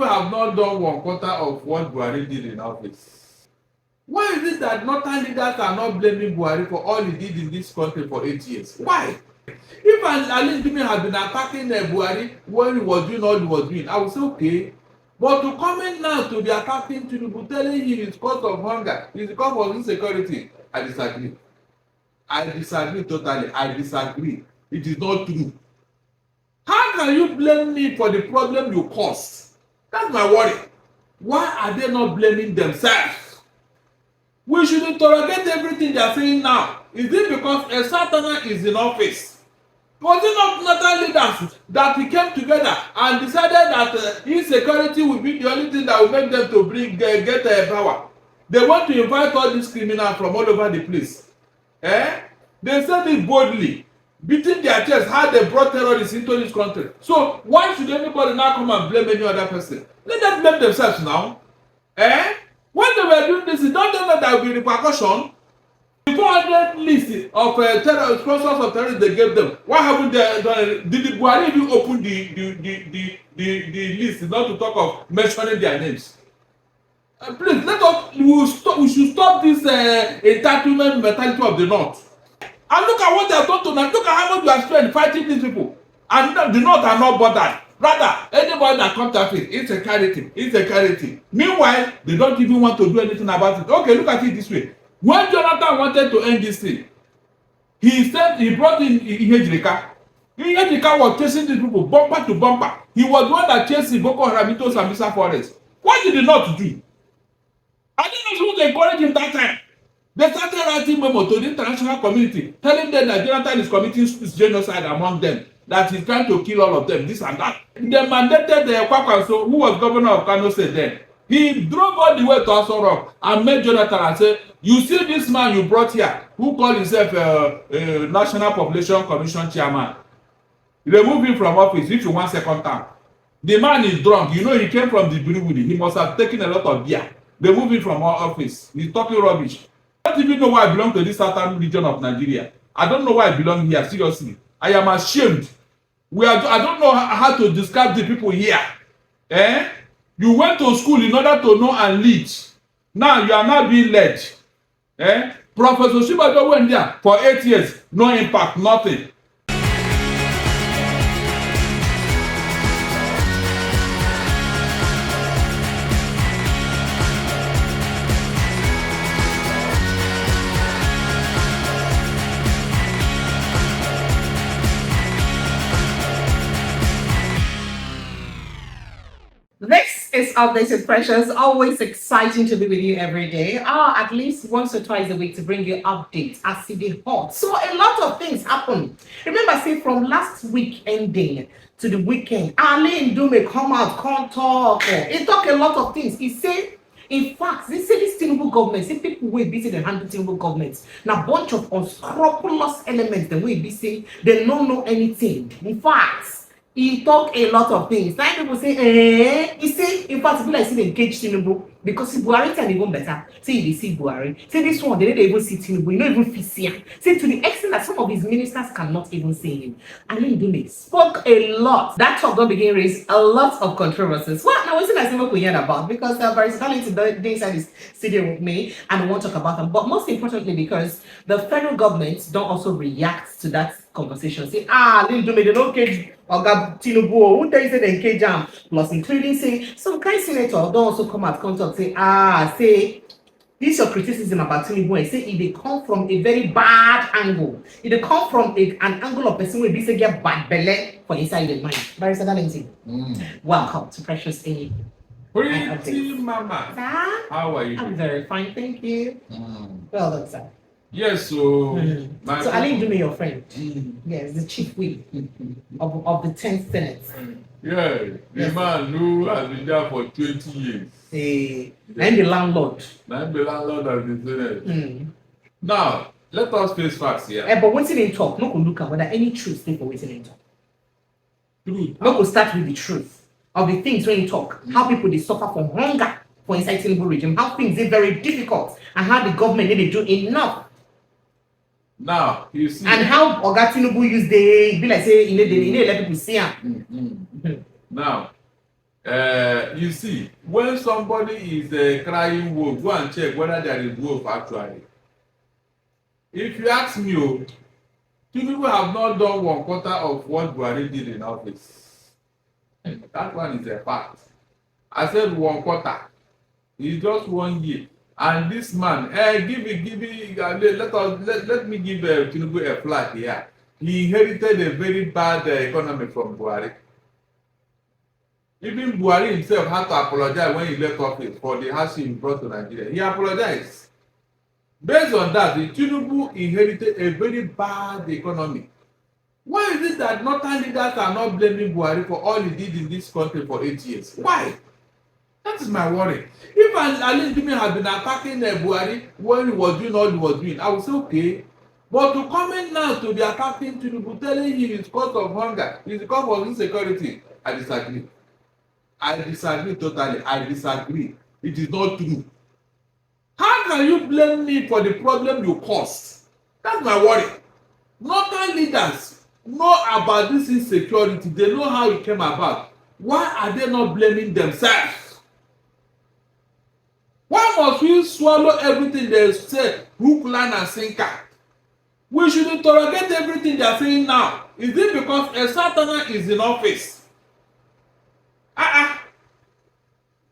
people have not done 1/4 of what Buhari did in office. Why is it that northern leaders are not blaming Buhari for all he did in this country for 8 years? Why? If Ali Ndume had been attacking Buhari when he was doing all he was doing, I would say okay. But to come in now to be attacking Tinubu, telling him it's cause of hunger, it's because of insecurity, I disagree. I disagree totally. I disagree. It is not true. How can you blame me for the problem you caused? That's my worry. Why are they not blaming themselves? We should interrogate everything they are saying now. Is it because a Satana is in office? Was it not northern leaders that we came together and decided that insecurity will be the only thing that will make them to get power? They want to invite all these criminals from all over the place. They said it boldly, beating their chest how they brought terrorists into this country. So why should anybody now come and blame any other person? Let them blame themselves now. When they were doing this, don't they know there will be repercussion? The 400 list of terror sponsors of terrorists they gave them. Why haven't they done it? Did the Buhari even open the list, not to talk of mentioning their names? Please, we should stop this entitlement mentality of the North. And look at what they have done tonight. Look at how much we have spent fighting these people. And the North are not bothered. Rather, anybody that comes to it, it's a charity. Meanwhile, they don't even want to do anything about it. Okay, look at it this way. When Jonathan wanted to end this thing, he brought in Ihejirika. Ihejirika was chasing these people bumper to bumper. He was the one that chased Boko Haram into Sambisa Forest. What did he not do? I didn't know who they encouraged him that time. They started writing memo to the international community, telling them that Jonathan is committing genocide among them, that he's trying to kill all of them, this and that. They mandated the Kwakwanso, who was governor of Kano State then. He drove all the way to Aso Rock and met Jonathan and said, you see this man you brought here, who called himself National Population Commission chairman. Remove him from office if you want second term. The man is drunk. You know he came from the Brewwood. He must have taken a lot of beer. Remove him from our office. He's talking rubbish. I don't even know why I belong to this southern region of Nigeria. I don't know why I belong here, seriously. I am ashamed. I don't know how to describe the people here. You went to school in order to know and lead. Now you are not being led. Professor Shibajo went there for 8 years. No impact, nothing. This is Updated Precious. Always exciting to be with you every day. At least once or twice a week to bring you updates as it hot. So a lot of things happen. Remember, say from last week ending to the weekend, Ali Ndume come out, come talk. He talk a lot of things. He say, in fact, they say this Tinubu government, say people will be saying the handle Tinubu government. Now bunch of unscrupulous elements, the way they say they don't know anything. In fact, he talk a lot of things. Some people say, he say, in fact, people like say they engage Tinubu because Buhari can even better. Say they see Buhari. Say this one, they don't even see Tinubu. You don't even see him. Say to the extent that some of his ministers cannot even see him. Ali Ndume spoke a lot. That talk don't begin raise a lot of controversies. Well, now what's I we hear about because Barrister today inside is sitting with me and we want to talk about them. But most importantly, because the federal government don't also react to that conversation. Say, Ali Ndume, they don't cage Oga Tinubu, who tell you say they cage him, plus including say some kind senator don't also come out come talk say say this your criticism about Tinubu and say if they come from a very bad angle, if they come from an angle of person where they say get bad belly for inside the mind. Barrister Darlington, welcome to Precious A. Pretty mama. How are you? I'm very fine, thank you. Well done, sir. Yes, so so Ali Ndume, your friend. Yes, the chief whip of the 10th Senate. Yeah, the man who has been there for 20 years. And the landlord. And the landlord of the Senate. Now, let us face facts here. But what's in talk? No can look at whether any truth thing for what's in talk. Truth. No go start with the truth of the things when you talk. How people they suffer from hunger for inside Tinubu regime. How things are very difficult and how the government they do enough. Now, you see. And how Oga Tinubu use the be like say let people see him. Now, You see, when somebody is crying wolf, go and check whether there is wolf actually. If you ask me, oh, Tinubu have not done 1/4 of what Buhari did in office. That one is a fact. I said 1/4. It's just 1 year. And this man, let me give Tinubu a flag here. He inherited a very bad economy from Buhari. Even Buhari himself had to apologize when he left office for the hardship he brought to Nigeria. He apologized. Based on that, the Tinubu inherited a very bad economy. Why is it that northern leaders are not blaming Buhari for all he did in this country for 8 years? Why? That is my worry. If Ali Ndume had been attacking Buhari when he was doing all he was doing, I would say okay. But to comment now to be attacking Tinubu, telling him it's cause of hunger, it's because of insecurity, I disagree. I disagree totally. I disagree. It is not true. How can you blame me for the problem you caused? That's my worry. Northern leaders know about this insecurity. They know how it came about. Why are they not blaming themselves? Why must we swallow everything they say, hook, line, and sinker? We should interrogate everything they are saying now. Is it because a Satanas is in office?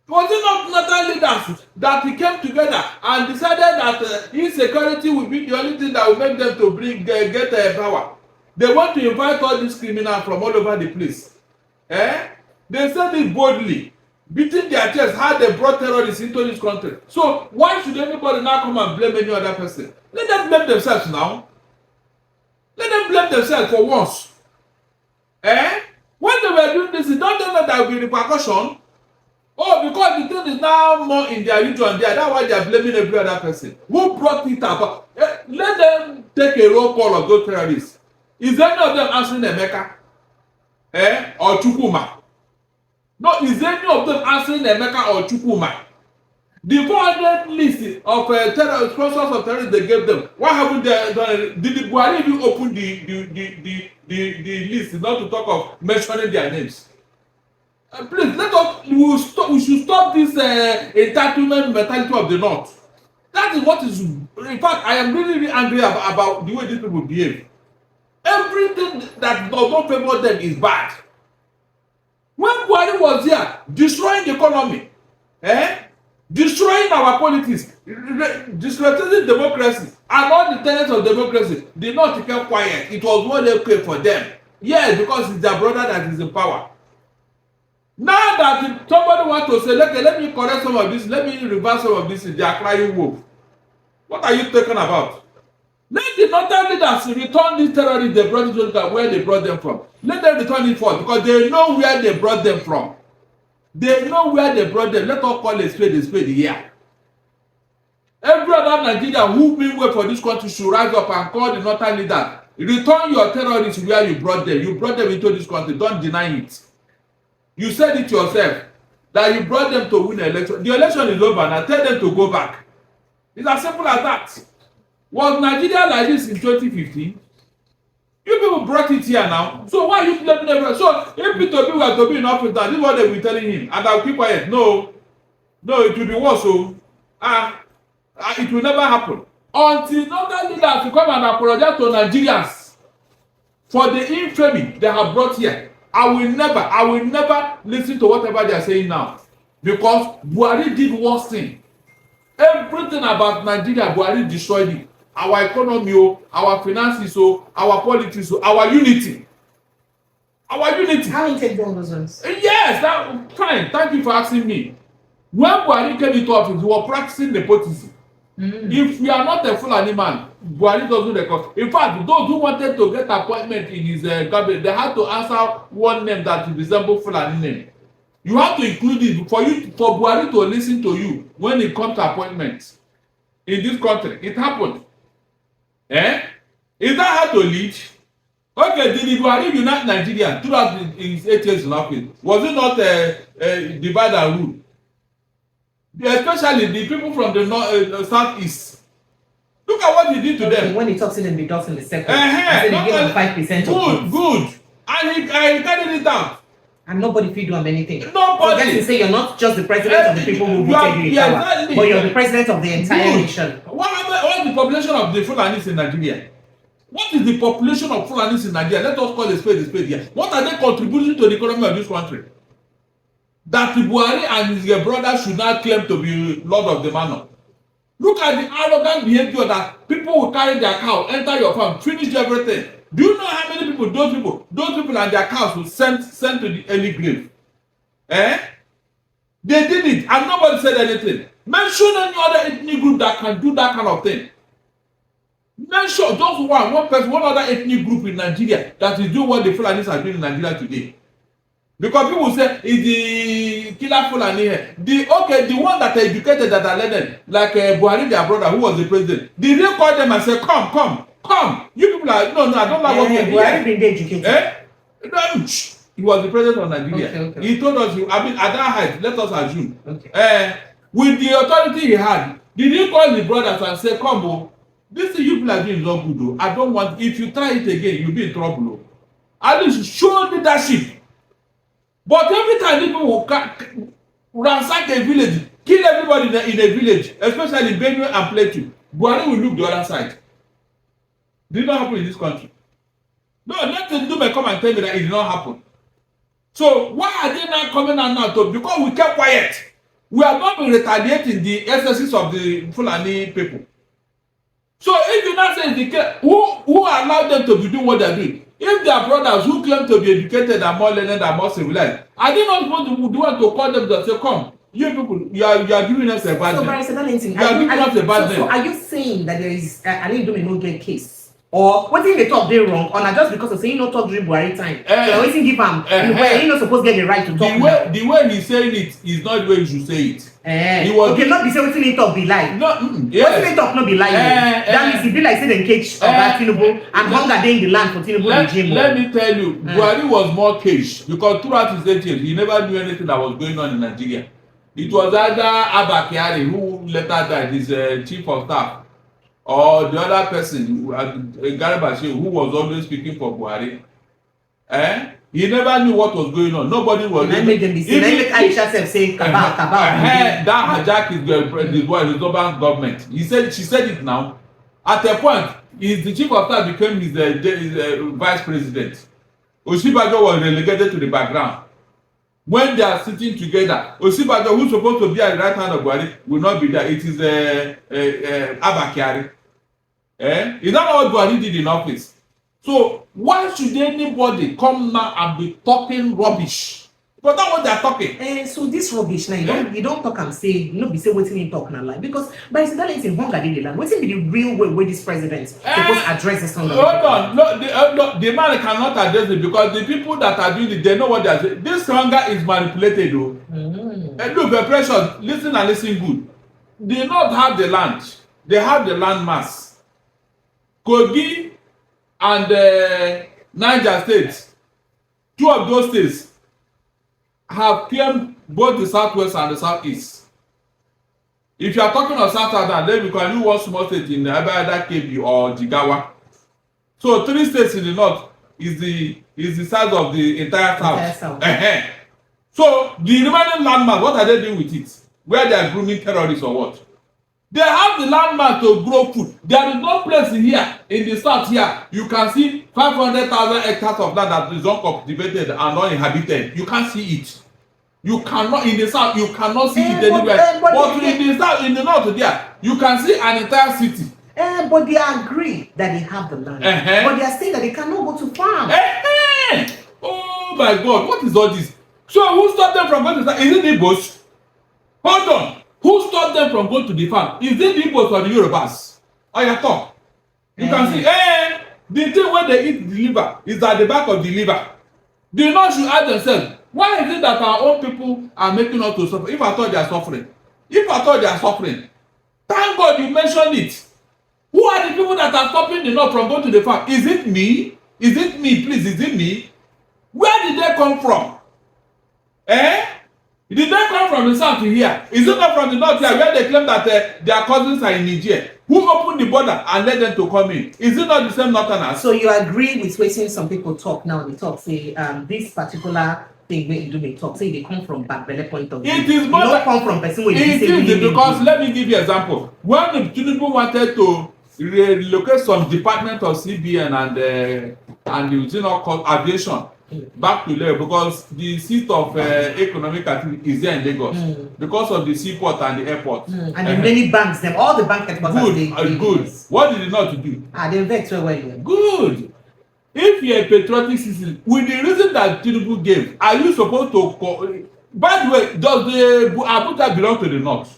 Was it not northern leaders that we came together and decided that insecurity will be the only thing that will make them to get power? They want to invite all these criminals from all over the place. They said it boldly, beating their chest how they brought terrorists into this country. So why should anybody now come and blame any other person? Let them blame themselves now. Let them blame themselves for once. When they were doing this, don't they know there will be repercussion? Oh, because the thing is now more in their region there. That's why they are blaming every other person. Who brought it up? Let them take a roll call of those terrorists. Is any of them answering Emeka? Or Chukwuma? No, is any of them answering Emeka or Chukwuma? The 400 list of sponsors of terrorists they gave them. Why haven't they done it? Did the Buhari even open the list, not to talk of mentioning their names? Please let us. We should stop this entitlement mentality of the North. That is what is. In fact, I am really angry about the way these people behave. Everything that does not favor them is bad. When Buhari was here, destroying the economy, destroying our politics, disrespecting democracy, and all the tenets of democracy, did not keep quiet. It was more okay for them. Yes, because it's their brother that is in power. Now that if somebody wants to say, okay, let me correct some of this, let me reverse some of this, they are crying wolf. What are you talking about? Let the northern leaders return these terrorists they brought to where they brought them from. Let them return it first because they know where they brought them from. They know where they brought them. Let us call a spade here. Every other Nigerian who been wait for this country should rise up and call the northern leaders. Return your terrorists where you brought them. You brought them into this country. Don't deny it. You said it yourself that you brought them to win the election. The election is over now. Tell them to go back. It's as simple as that. Was Nigeria like this in 2015? You people brought it here now. So why are you blaming everyone? So if P2B were to be in office now, this is what they will be telling him. And I'll keep quiet. No, it will be worse. So it will never happen. Until northern leaders will come and apologize to Nigerians for the infamy they have brought here. I will never listen to whatever they are saying now. Because Buhari did worse thing. Everything about Nigeria, Buhari destroyed it. Our economy, our finances, our politics, our unity. Our unity. How you take down those ones? Yes, that fine. Thank you for asking me. When Buhari came into office, we were practicing nepotism. If we are not a Fulani man, Buhari doesn't record. In fact, those who wanted to get appointment in his cabinet, they had to answer one name that resembles Fulani name. You have to include it for Buhari to listen to you when it comes to appointments in this country. It happened. Is that how to lead? Okay, did Buhari unite Nigeria throughout his 8 years in office? Was it not divide and rule? Especially the people from the southeast. Look at what he did to them. When he talks to them, he talks in the second. He gave them 5% of votes. Good. And he carried it out. And nobody feed you on anything. Nobody. So you say you're not just the president of the people who voted you in power, exactly. but you're the president of the entire nation. What is the population of the Fulanis in Nigeria? What is the population of Fulanis in Nigeria? Let us call a spade here. What are they contributing to the economy of this country? That Buhari and his brother should not claim to be Lord of the Manor. Look at the arrogant behavior that people will carry their cow, enter your farm, finish everything. Do you know how many people those people and their cows will send to the early grave? Eh? They did it and nobody said anything. Mention any other ethnic group that can do that kind of thing. Mention just one person, one other ethnic group in Nigeria that is doing what the Fulanis are doing in Nigeria today. Because people say it's the killer Fulani here. The one that are educated, that are learned, like Buhari, their brother, who was the president. Did they call them and say, come? You people are no, I don't like what you're doing. Buhari been educated. He was the president of Nigeria. Okay. He told us, at that height, let us assume. Okay. With the authority he had, did he call the brothers and say, come, this thing you people are doing is not good. I don't want, if you try it again, you'll be in trouble. At least show leadership. But every time people will ransack a village, kill everybody in a village, especially Benue and Plateau, Buhari will look the other side. Did not happen in this country. No, let them come and tell me that it did not happen. So why are they not coming out now? Because we kept quiet. We are not retaliating the excesses of the Fulani people. So if you not say the case, who allowed them to be doing what they're doing? If their brothers who claim to be educated and more learned and more civilized, are they not supposed to do to call them to say, come, you people, you are giving us a bad name. So are you saying that there is an Ndume get case? Or what if they talk they wrong? Or not just because of saying no talk during Buhari time. So always give him you're not supposed to get the right to talk. The way he's saying it is not the way you should say it. Okay, not be saying what he talk be lie. No, what he talk not be lie. That means he be like say them cage of that Tinubu and hunger day in the land for Tinubu regime. Let me tell you, Buhari was more caged because throughout his 8 years he never knew anything that was going on in Nigeria. It was either Abba Kyari, who later died, his chief of staff, or the other person, Garibashir, who was always speaking for Buhari. He never knew what was going on. Nobody was. And I make them be saying, I make Aisha self say, kabal. That hijack is the government. She said it now. At a point, the chief of staff became his vice president. Osinbajo was relegated to the background. When they are sitting together, Osinbajo, who's supposed to be at the right hand of Buhari, will not be there. It is Abba Kyari. Is that what Buhari did in office? So why should anybody come now and be talking rubbish? But that's what they are talking. So this rubbish now, you don't talk and say, be say what's in talk now, like because by that is in hunger in the land. What's in the real way where this president supposed to address this? Hold on, the man cannot address it because the people that are doing it, they know what they are saying. This hunger is manipulated, though. And look, the pressure. Listen and listen good. They not have the land; they have the land mass. Kogi and Niger states, two of those states have claimed both the southwest and the southeast. If you are talking of southern, then we can do one small state in either Kebbi or Jigawa. So 3 states in the north is the size of the entire south. So the remaining landmass, what are they doing with it? Where they are grooming terrorists or what? They have the landmass to grow food. There is no place here in the south here. You can see 500,000 hectares of land that is uncultivated and uninhabited. You can't see it. You cannot in the south. You cannot see it anywhere. But in the south, in the north, there you can see an entire city. But they agree that they have the land. But they are saying that they cannot go to farm. Oh my God! What is all this? So who stopped them from going to farm? Is it the Igbos? Hold on. Who stopped them from going to the farm? Is it the Igbos or the Yorubas? I talk. You can see, the thing where they eat the liver is at the back of the liver. They not should ask themselves, why is it that our own people are making us to suffer? If I thought they are suffering, thank God you mentioned it. Who are the people that are stopping the north from going to the farm? Is it me? Is it me? Please, is it me? Where did they come from? Did they come from the south to here? Is it not from the north here where they claim that their cousins are in Niger? Who opened the border and let them to come in? Is it not the same northerners? So you agree with what some people talk now? They talk say this particular thing wey Ndume talk, say they come from bad belly point of view. It is more not come from person where it is because let me give you an example. When Tinubu wanted to relocate some department of CBN and the called aviation back to Lagos, because the seat of economic activity is there in Lagos because of the seaport and the airport and the many banks, them all the bank headquarters. Good. What did he not do? They vex well. Good. If you're a patriotic citizen, with the reason that Tinubu gave, are you supposed to? By the way, does the Abuja belong to the north?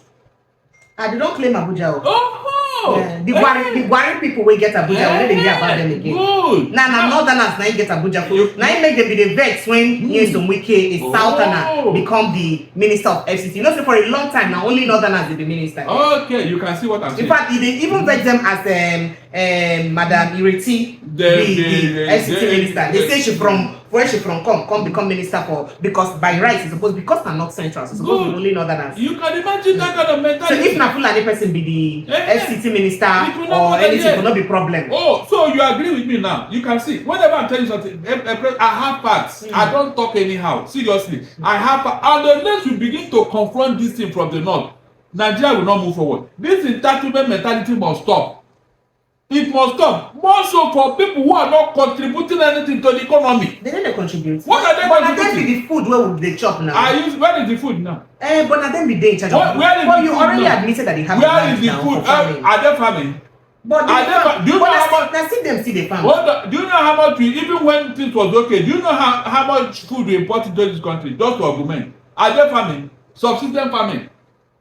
They don't claim Abuja. Oh, yeah. The Gwari people will get Abuja. When they hear about them again. Good. Now northerners now get Abuja. Now make them be the vex when Nyesom Wike, a southerner, become the minister of FCT. You know, so for a long time now, only northerners will be minister. Okay, you can see what I'm saying. In fact, they even vex them as Madam Ireti, the FCT minister. They say she from where she from come become minister for, because by right it's supposed, because they're not central, so supposed to be only northerners. You can imagine that kind of mentality. So if na Fulani person be the FCT minister or anything, will not be problem. Oh, so you agree with me now? You can see. Whenever I'm telling you something, I have facts. I don't talk anyhow. Seriously, I have facts. And unless we begin to confront this thing from the north, Nigeria will not move forward. This entitlement mentality must stop. It must stop. More so for people who are not contributing anything to the economy. They don't contribute. What are they contributing? But be the food where would they chop now? Where is the food now? But then be they in charge of. Where you already admitted that they have. Where is the food? Are they farming? But do you know how much? Now see them see the farm. Do you know how much even when things was okay? Do you know how much food we import into this country? Just to argument. Are they farming? Subsistence farming.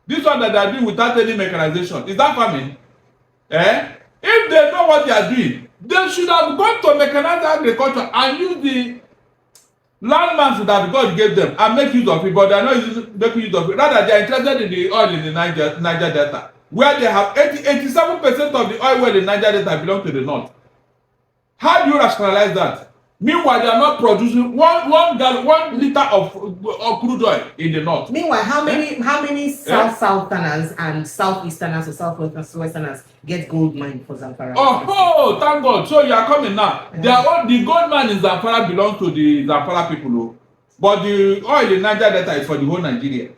This one that they are doing without any mechanization, is that farming? If they know what they are doing, they should have gone to mechanized agriculture and use the landmass that God gave them and make use of it, but they are not making use of it. Rather, they are interested in the oil in the Niger Delta, where they have 87% of the oil where the Niger Delta belong to the north. How do you rationalize that? Meanwhile, they are not producing one liter of crude oil in the north. Meanwhile, how many southerners and southeasterners or southwesterners get gold mine for Zamfara? Oh, thank God! So you are coming now. The gold mine in Zamfara belongs to the Zamfara people, but the oil in Niger Delta is for the whole Nigeria.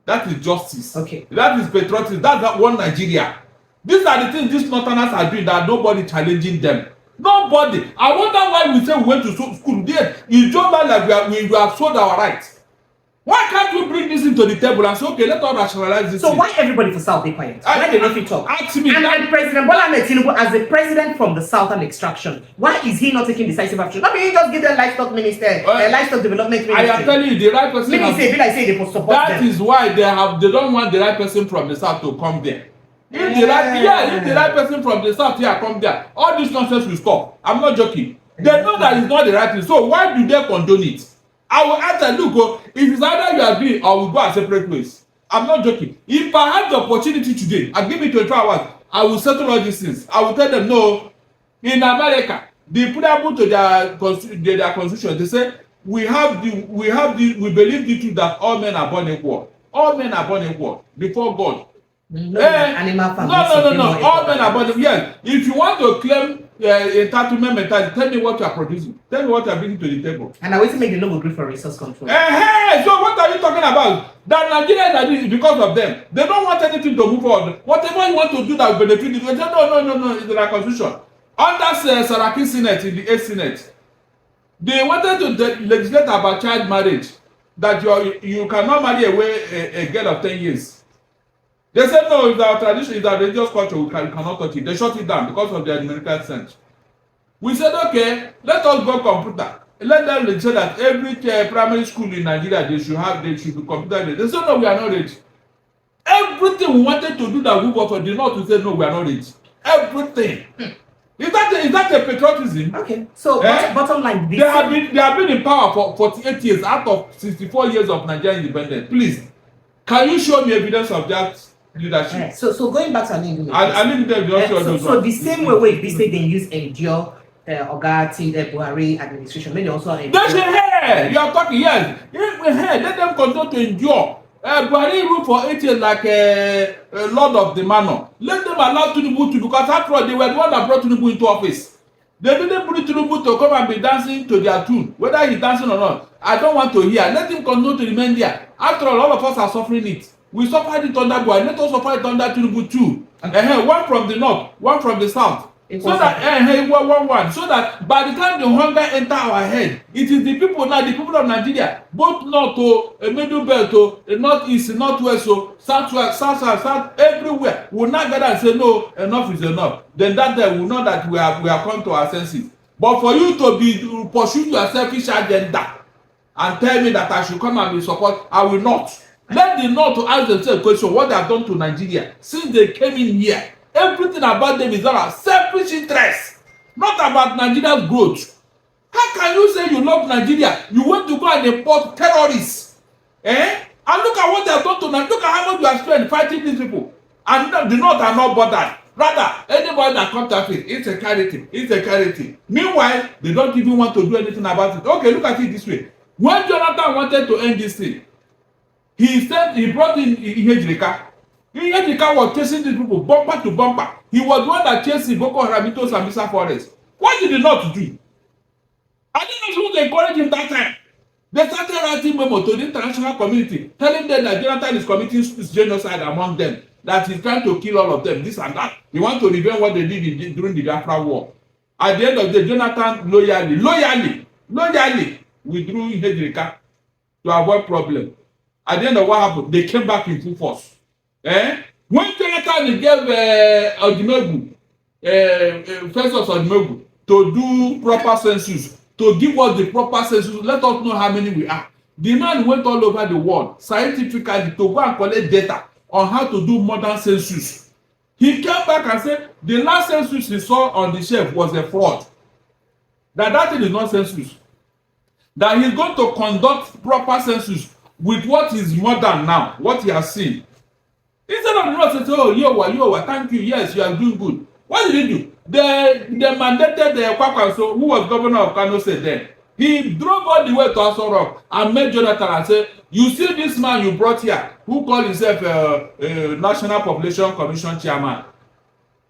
That is justice. Okay. That is patriotism. That's one Nigeria. These are the things these northerners are doing that nobody challenging them. Nobody. I wonder why we say we went to school. There, it's just like we have sold our rights. Why can't we bring this into the table and say, okay, let us rationalize this? So why everybody for South be quiet? Why they not talk? Ask me. And President Bola Ahmed Tinubu, as the president from the southern extraction, why is he not taking decisive action? Not he just give them livestock minister, livestock development minister. I am telling you, the right person. Maybe say they for support that them. That is why they don't want the right person from the south to come there. If the right person from the south here come there, all this nonsense will stop. I'm not joking. They know that it's not the right thing. So why do they condone it? I will answer, look, if it's either you agree or we go our separate ways. I'm not joking. If I have the opportunity today, I give me 24 hours, I will settle all these things. I will tell them, no, in America, they put up to their constitution. They say, we believe the truth that all men are born equal. All men are born equal before God. No. All men are born. Yes. If you want to claim entitlement mentality, tell me what you are producing. Tell me what you are bringing to the table. And I want to make the no agree for resource control. So what are you talking about? That Nigerians are doing because of them. They don't want anything to move forward. Whatever you want to do that will benefit you, they say no. It's the constitution. Under Saraki Senate in the 8th Senate, they wanted to legislate about child marriage. That you cannot marry a girl of 10 years. They said no, it's our tradition, it's our religious culture, we cannot touch it. They shut it down because of their numerical sense. We said, okay, let us go computer. Let them say that every primary school in Nigeria, they should be computer ready. They said no, we are not ready. Everything we wanted to do that we got for the north, we said no, we are not ready. Everything. Is that a patriotism? Okay. So bottom line, they have been in power for 48 years out of 64 years of Nigerian independence. Please, can you show me evidence of that leadership? Right. So going back to Ndume. So the same way we say they use endure Oga Buhari administration, maybe also endure. You are talking, yes. Let them continue to endure. Buhari ruled for 8 years like a lord of the manor. Let them allow Tinubu to, because after all, they were the one that brought Tinubu into office. They didn't bring Tinubu to come and be dancing to their tune. Whether he's dancing or not, I don't want to hear. Let him continue to remain there. After all of us are suffering it. We suffered it under Buhari. Let us suffer it under Tinubu too. One from the north, one from the south. So that one. So that by the time the hunger enter our head, it is the people now, the people of Nigeria, both north to middle belt to northeast, northwest, so southwest, south, everywhere will not gather and say no, enough is enough. Then that day will know that we are come to our senses. But for you to pursue your selfish agenda and tell me that I should come and be support, I will not. Let the north to ask themselves a question: what they have done to Nigeria since they came in here. Everything about them is about selfish interest, not about Nigeria's growth. How can you say you love Nigeria? You want to go and import terrorists. And look at what they have done to Nigeria. Look at how much you have spent fighting these people. And the North are not bothered. Rather, anybody that comes to it, insecurity. Meanwhile, they don't even want to do anything about it. Okay, look at it this way. When Jonathan wanted to end this thing, he brought in Ihejirika. Ihejirika was chasing these people bumper to bumper. He was the one that chased Boko Haram into Sambisa Forest. What did he not do? I didn't know who encouraged him that time. They started writing memo to the international community, telling them that Jonathan is committing genocide among them, that he's trying to kill all of them, this and that. He wants to revenge what they did during the Biafra war. At the end of the day, Jonathan loyally withdrew Ihejirika to avoid problem. At the end of what happened, they came back in full force. When Jonathan gave Odumegwu, Festus Odumegwu, to do proper census, to give us the proper census, let us know how many we are. The man went all over the world scientifically to go and collect data on how to do modern census. He came back and said the last census he saw on the shelf was a fraud. That thing is not census. That he's going to conduct proper census with what is modern now, what he has seen. Instead of the Lord saying, oh, Yowa, thank you, yes, you are doing good. What did he do? They mandated the Kwakwanso, who was governor of Kano State then. He drove all the way to Aso Rock and met Jonathan and said, you see this man you brought here, who called himself National Population Commission chairman.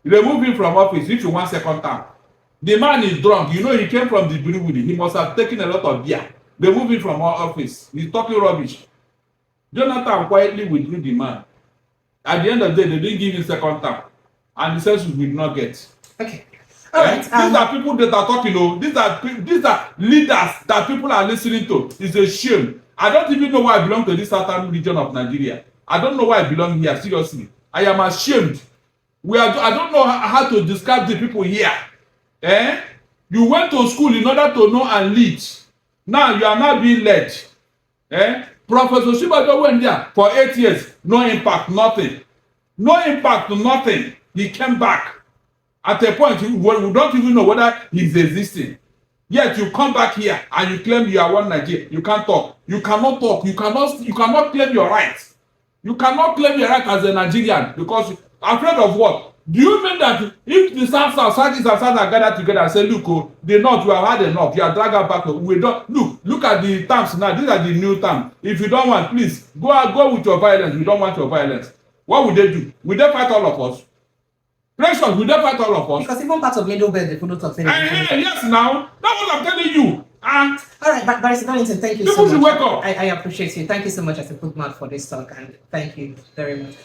Remove him from office if you want second term. The man is drunk. You know he came from the Biribiri. He must have taken a lot of beer. Remove him from our office. He's talking rubbish. Jonathan quietly withdrew the man. At the end of the day, they didn't give him second term. And the census will not get. Okay. All right. These are people that are talking. These are leaders that people are listening to. It's a shame. I don't even know why I belong to this southern region of Nigeria. I don't know why I belong here. Seriously, I am ashamed. I don't know how to describe the people here. You went to school in order to know and lead. Now you are not being led. Professor Shibajo went there for 8 years. No impact, nothing. No impact, nothing. He came back. At a point, we don't even know whether he's existing. Yet you come back here and you claim you are one Nigeria. You can't talk. You cannot talk. You cannot claim your rights. You cannot claim your right as a Nigerian because afraid of what? Do you mean that if the South and South are gathered together and say, look, the North, we have had enough. You are dragged back. We don't look at the terms now. These are the new terms. If you don't want, please go with your violence. We don't want your violence. What would they do? Will they fight all of us? Pressure, will they fight all of us? Because even part of Middle Belt, they couldn't talk. Yes, now. That's what I'm telling you. All right, but Barrister Darlington, thank you so much. People should wake up. I appreciate you. Thank you so much as a bookmark for this talk, and thank you very much.